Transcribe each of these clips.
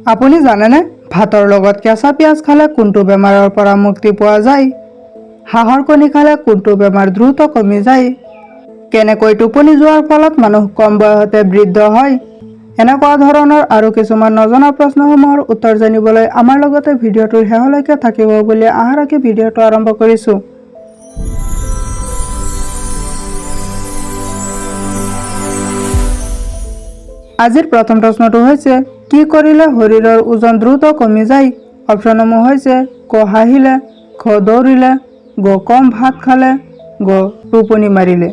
আপুনি জানেনে ভাতৰ লগত কেঁচা পিঁয়াজ খালে কোনটো বেমাৰৰ পৰা মুক্তি পোৱা যায়? হাঁহৰ কণী খালে কোনটো বেমাৰ দ্ৰুত কমি যায়? কেনেকৈ টোপনি যোৱাৰ ফলত মানুহ কম বয়সতে বৃদ্ধ হয়? এনেকুৱা ধৰণৰ আৰু কিছুমান নজনা প্ৰশ্নসমূহৰ উত্তৰ জানিবলৈ আমাৰ লগতে ভিডিঅ'টোৰ শেষলৈকে থাকিব বুলি আশা ৰাখি ভিডিঅ'টো আৰম্ভ কৰিছোঁ। আজিৰ প্ৰথম প্ৰশ্নটো হৈছে, কি কৰিলে শৰীৰৰ ওজন দ্ৰুত কমি যায়? অপশ্যনসমূহ হৈছে ক হাঁহিলে, খ দৌৰিলে, গ কম ভাত খালে, গ টোপনি মাৰিলে।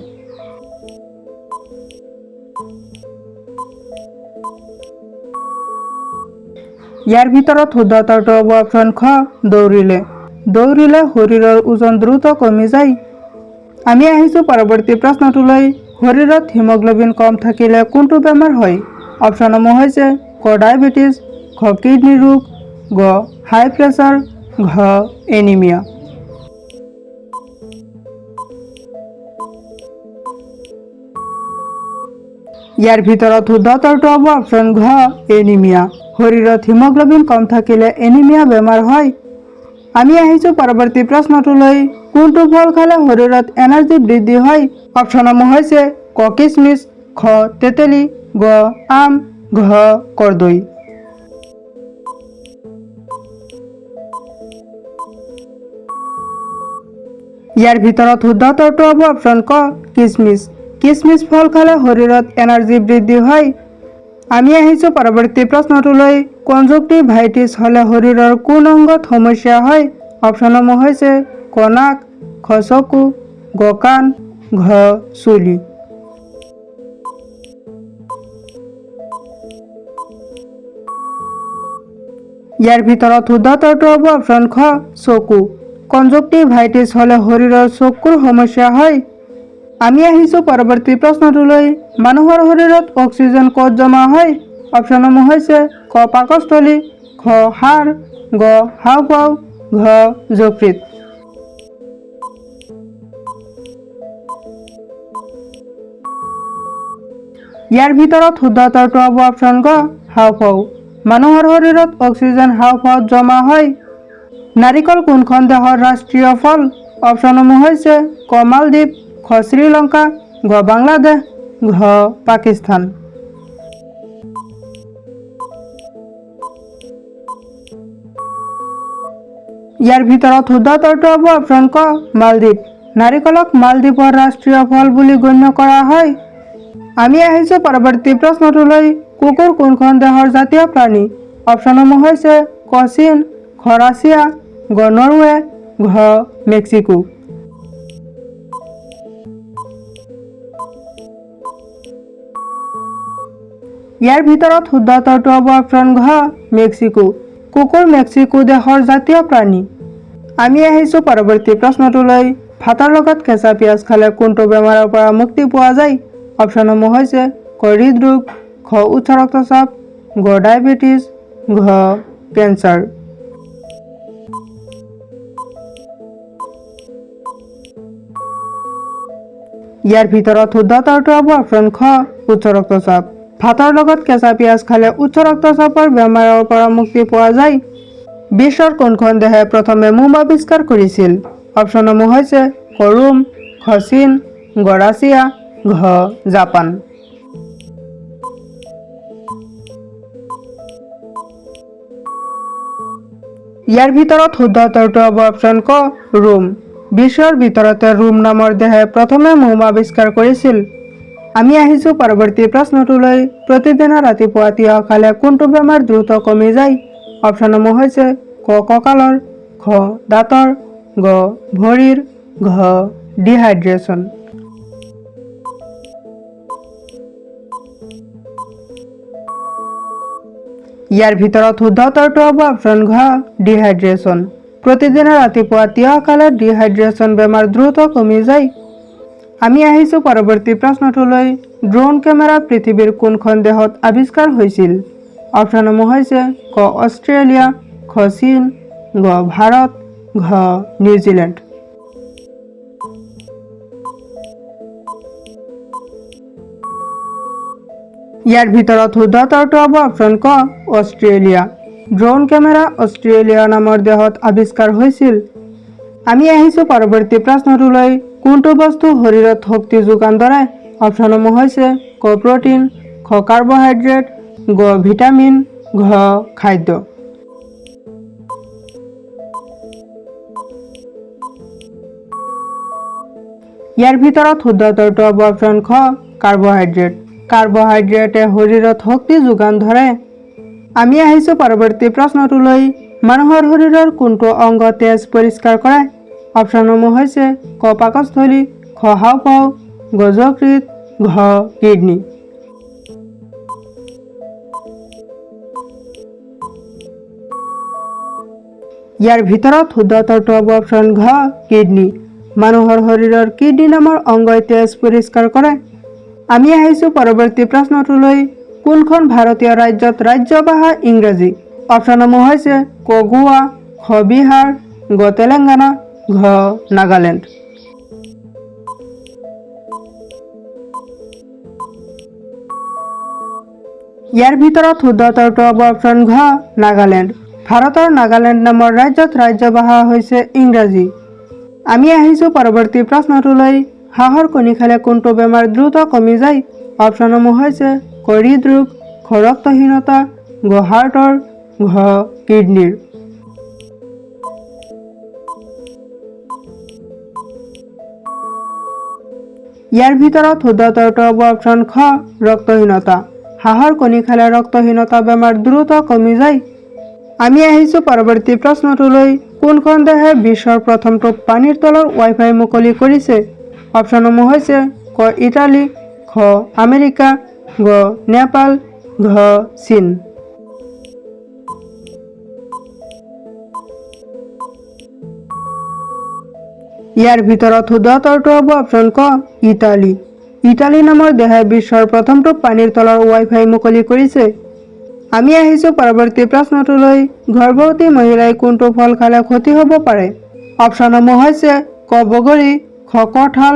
ইয়াৰ ভিতৰত শুদ্ধ উত্তৰটো হ'ব অপশ্যন খ দৌৰিলে। দৌৰিলে শৰীৰৰ ওজন দ্ৰুত কমি যায়। আমি আহিছোঁ পৰৱৰ্তী প্ৰশ্নটোলৈ। শৰীৰত হিমোগ্লোবিন কম থাকিলে কোনটো বেমাৰ হয়? অপশ্যনসমূহ হৈছে ক ডায়েবেটিছ, খ কিডনি ৰোগ, গ হাই প্ৰেছাৰ, ঘ এনিমিয়া। ইয়াৰ ভিতৰত শুদ্ধ উত্তৰটো হ'ব অপশ্যন ঘ এনিমিয়া। শৰীৰত হিমোগ্লোবিন কম থাকিলে এনিমিয়া বেমাৰ হয়। আমি আহিছোঁ পৰৱৰ্তী প্ৰশ্নটোলৈ। কোনটো ফল খালে শৰীৰত এনাৰ্জি বৃদ্ধি হয়? অপশ্যনসমূহ হৈছে ক কিচমিচ, খ তেতেলী, গ আম, ঘ কৰ্দৈ। ইয়াৰ ভিতৰত শুদ্ধ উত্তৰটো হ'ব অপশ্যন ক কিচমিচ। কিচমিচ ফল খালে শৰীৰত এনাৰ্জি বৃদ্ধি হয়। আমি আহিছোঁ পৰৱৰ্তী প্ৰশ্নটোলৈ। কনজুক্টিভাইটিছ হ'লে শৰীৰৰ কোন অংগত সমস্যা হয়? অপশ্যনসমূহ হৈছে ক নাক, খ চকু, গ কাণ, ঘ চুলি। ইয়াৰ ভিতৰত শুদ্ধ উত্তৰটো হ'ব অপশ্যন খ চকু। কনজুক্টিভাইটিছ হ'লে শৰীৰৰ চকুৰ সমস্যা হয়। আমি আহিছোঁ পৰৱৰ্তী প্ৰশ্নটোলৈ। মানুহৰ শৰীৰত অক্সিজেন ক'ত জমা হয়? অপশ্যনসমূহ হৈছে ক পাকস্থলী, খ হাড়, গ হাঁওফাঁও, ঘ যকৃত। ইয়াৰ ভিতৰত শুদ্ধ উত্তৰটো হ'ব অপশ্যন গ হাঁওফাঁও। মানুহৰ শৰীৰত অক্সিজেন হাঁওফাঁওত জমা হয়। নাৰিকল কোনখন দেশৰ ৰাষ্ট্ৰীয় ফল? অপশ্যনসমূহ হৈছে ক মালদ্বীপ, খ শ্ৰীলংকা, গ বাংলাদেশ, ঘ পাকিস্তান। ইয়াৰ ভিতৰত শুদ্ধ উত্তৰটো হ'ব অপশ্যন ক মালদ্বীপ। নাৰিকলক মালদ্বীপৰ ৰাষ্ট্ৰীয় ফল বুলি গণ্য কৰা হয়। আমি আহিছোঁ পৰৱৰ্তী প্ৰশ্নটোলৈ। কুকুৰ কোনখন দেশৰ জাতীয় প্ৰাণী? অপশ্যনসমূহ হৈছে ক চীন, খ ৰাছিয়া, গ নৰৱে, ঘ মেক্সিকো। ইয়াৰ ভিতৰত শুদ্ধ উত্তৰটো হ'ব অপশ্যন ঘ মেক্সিকো। কুকুৰ মেক্সিকো দেশৰ জাতীয় প্ৰাণী। আমি আহিছোঁ পৰৱৰ্তী প্ৰশ্নটোলৈ। ভাতৰ লগত কেঁচা পিঁয়াজ খালে কোনটো বেমাৰৰ পৰা মুক্তি পোৱা যায়? অপশ্যনসমূহ হৈছে ক হৃদৰোগ, খ উচ্চ ৰক্তচাপ, গ ডায়েবেটিছ, ঘ কেঞ্চাৰ। ইয়াৰ ভিতৰত শুদ্ধ উত্তৰটো হ'ব অপশ্যন খ উচ্চ ৰক্তচাপ। ভাতৰ লগত কেঁচা পিঁয়াজ খালে উচ্চ ৰক্তচাপৰ বেমাৰৰ পৰা মুক্তি পোৱা যায়। বিশ্বৰ কোনখন দেশে প্ৰথমে মোম আৱিষ্কাৰ কৰিছিল? অপশ্যনসমূহ হৈছে ক ৰোম, খ চীন, গ ৰাছিয়া, ঘ জাপান। ইয়াৰ ভিতৰত শুদ্ধ উত্তৰটো হ'ব অপশ্যন ক ৰোম। বিশ্বৰ ভিতৰতে ৰোম নামৰ দেশে প্ৰথমে মোম আৱিষ্কাৰ কৰিছিল। আমি আহিছোঁ পৰৱৰ্তী প্ৰশ্নটোলৈ। প্ৰতিদিনে ৰাতিপুৱা তিয়ঁহ খালে কোনটো বেমাৰ দ্ৰুত কমি যায়? অপশ্যনসমূহ হৈছে ক কঁকালৰ, খ দাঁতৰ, গ ভৰিৰ, ঘ ডিহাইড্ৰেশ্যন। ইয়াৰ ভিতৰত শুদ্ধ উত্তৰটো হ'ব অপশ্যন ঘ ডিহাইড্ৰেশ্যন। প্ৰতিদিনে ৰাতিপুৱা তিয়ঁহ খালে ডিহাইড্ৰেশ্যন বেমাৰ দ্ৰুত কমি যায়। আমি আহিছোঁ পৰৱৰ্তী প্ৰশ্নটোলৈ। ড্ৰোন কেমেৰা পৃথিৱীৰ কোনখন দেশত আৱিষ্কাৰ হৈছিল? অপশ্যনসমূহ হৈছে ক অষ্ট্ৰেলিয়া, খ চীন, গ ভাৰত, ঘ নিউজিলেণ্ড। ইয়াৰ ভিতৰত শুদ্ধ উত্তৰটো হ'ব অপশ্যন ক অষ্ট্ৰেলিয়া। ড্ৰোন কেমেৰা অষ্ট্ৰেলিয়া নামৰ দেশত আৱিষ্কাৰ হৈছিল। আমি আহিছোঁ পৰৱৰ্তী প্ৰশ্নটোলৈ। কোনটো বস্তু শৰীৰত শক্তি যোগান ধৰে? অপশ্যনসমূহ হৈছে ক প্ৰটিন, খ কাৰ্বহাইড্ৰেট, গ ভিটামিন, ঘ খাদ্য। ইয়াৰ ভিতৰত শুদ্ধ উত্তৰটো হ'ব অপশ্যন খ কাৰ্বহাইড্ৰেট। কাৰ্বহাইড্ৰেটে শৰীৰত শক্তি যোগান ধৰে। আমি আহিছোঁ পৰৱৰ্তী প্ৰশ্নটোলৈ। মানুহৰ শৰীৰৰ কোনটো অংগ তেজ পৰিষ্কাৰ কৰে? অপশ্যনসমূহ হৈছে ক পাকস্থলী, খ হাঁওফাঁও, গ যকৃত, ঘ কিডনী। ইয়াৰ ভিতৰত শুদ্ধ উত্তৰটো হ'ব অপশ্যন ঘ কিডনী। মানুহৰ শৰীৰৰ কিডনী নামৰ অংগই তেজ পৰিষ্কাৰ কৰে। আমি আহিছোঁ পৰৱৰ্তী প্ৰশ্নটোলৈ। কোনখন ভাৰতীয় ৰাজ্যত ৰাজ্য ভাষা ইংৰাজী? অপশ্যনসমূহ হৈছে ক গোৱা, খ বিহাৰ, গ তেলেংগানা, ঘ নাগালেণ্ড। ইয়াৰ ভিতৰত শুদ্ধ উত্তৰটো হ'ব অপশ্যন ঘ নাগালেণ্ড। ভাৰতৰ নাগালেণ্ড নামৰ ৰাজ্যত ৰাজ্য ভাষা হৈছে ইংৰাজী। আমি আহিছোঁ পৰৱৰ্তী প্ৰশ্নটোলৈ। হাঁহৰ কণী খালে কোনটো বেমাৰ দ্ৰুত কমি যায়? অপশ্যনসমূহ হৈছে ক হৃদৰোগ, খ ৰক্তহীনতা, গ হাৰ্টৰ, ঘ কিডনীৰ। ইয়াৰ ভিতৰত শুদ্ধ উত্তৰটো হ'ব অপশ্যন খ ৰক্তহীনতা। হাঁহৰ কণী খালে ৰক্তহীনতা বেমাৰ দ্ৰুত কমি যায়। আমি আহিছোঁ পৰৱৰ্তী প্ৰশ্নটোলৈ। কোনখন দেশে বিশ্বৰ প্ৰথমটো পানীৰ তলৰ ৱাইফাই মুকলি কৰিছে? অপশ্যনসমূহ হৈছে ক ইটালী, খ আমেৰিকা, গ নেপাল, ঘ চীন। ইয়াৰ ভিতৰত শুদ্ধ উত্তৰটো হ'ব অপশ্যন ক ইটালী। ইটালী নামৰ দেশে বিশ্বৰ প্ৰথমটো পানীৰ তলৰ ৱাইফাই মুকলি কৰিছে। আমি আহিছোঁ পৰৱৰ্তী প্ৰশ্নটোলৈ। গৰ্ভৱতী মহিলাই কোনটো ফল খালে ক্ষতি হ'ব পাৰে? অপশ্যনসমূহ হৈছে ক বগৰী, খ কঁঠাল,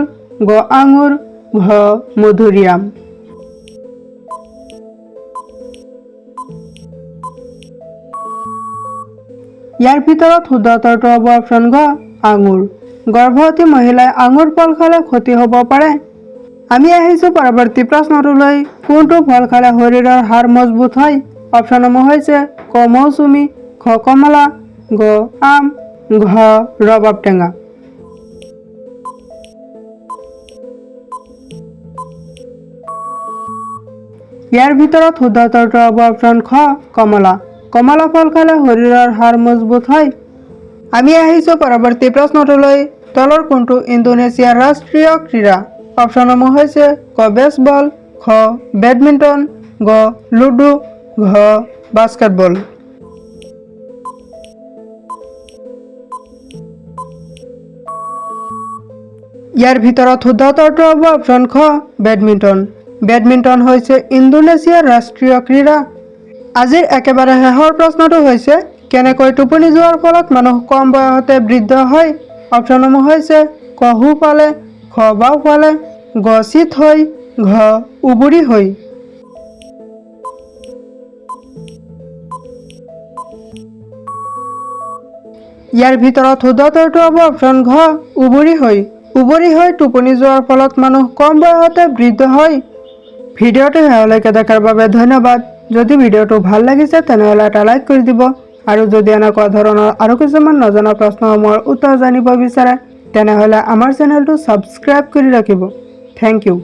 গ আঙুৰ, ঘ মধুৰিআম। ইয়াৰ ভিতৰত শুদ্ধ উত্তৰটো হ'ব অপশ্যন গ আঙুৰ। গৰ্ভৱতী মহিলাই আঙুৰ ফল খালে ক্ষতি হ'ব পাৰে। আমি আহিছোঁ পৰৱৰ্তী প্ৰশ্নটোলৈ। কোনটো ফল খালে শৰীৰৰ হাড় মজবুত হয়? অপশ্যনসমূহ হৈছে ক মৌচুমী, খ কমলা, গ আম, ঘ ৰবাব টেঙা। ইয়াৰ ভিতৰত শুদ্ধ উত্তৰটো হ'ব অপশ্যন খ কমলা। কমলা ফল খালে শৰীৰৰ হাড় মজবুত হয়। আমি আহিছোঁ পৰৱৰ্তী প্ৰশ্নটোলৈ। তলৰ কোনটো ইণ্ডোনেছিয়াৰ ৰাষ্ট্ৰীয় ক্ৰীড়া? অপশ্যনসমূহ হৈছে ক বেছবল, খ বেডমিণ্টন, গ লুডু, ঘ বাস্কেটবল। ইয়াৰ ভিতৰত শুদ্ধ উত্তৰটো হ'ব অপশ্যন খ বেডমিণ্টন। বেডমিণ্টন হৈছে ইণ্ডোনেছিয়াৰ ৰাষ্ট্ৰীয় ক্ৰীড়া। আজিৰ একেবাৰে শেষৰ প্ৰশ্নটো হৈছে কেনেকৈ টোপনি যোৱাৰ ফলত মানুহ কম বয়সতে বৃদ্ধ হয়? অপশ্যনসমূহ হৈছে ক সোঁফালে, খ বাওঁফালে, গ চিত হৈ, ঘ উবুৰি হৈ। ইয়াৰ ভিতৰত শুদ্ধ উত্তৰটো হ'ব অপশ্যন ঘ উবুৰি হৈ। উবুৰি হৈ টোপনি যোৱাৰ ফলত মানুহ কম বয়সতে বৃদ্ধ হয়। ভিডিঅ'টো শেষলৈকে দেখাৰ বাবে ধন্যবাদ। যদি ভিডিঅ'টো ভাল লাগিছে তেনেহ'লে এটা লাইক কৰি দিব আৰু যদি এনেকুৱা ধৰণৰ আৰু কিছুমান নজনা প্ৰশ্নসমূহৰ উত্তৰ জানিব বিচাৰে তেনেহ'লে আমাৰ চেনেলটো ছাবস্ক্ৰাইব কৰি ৰাখিব। Thank U.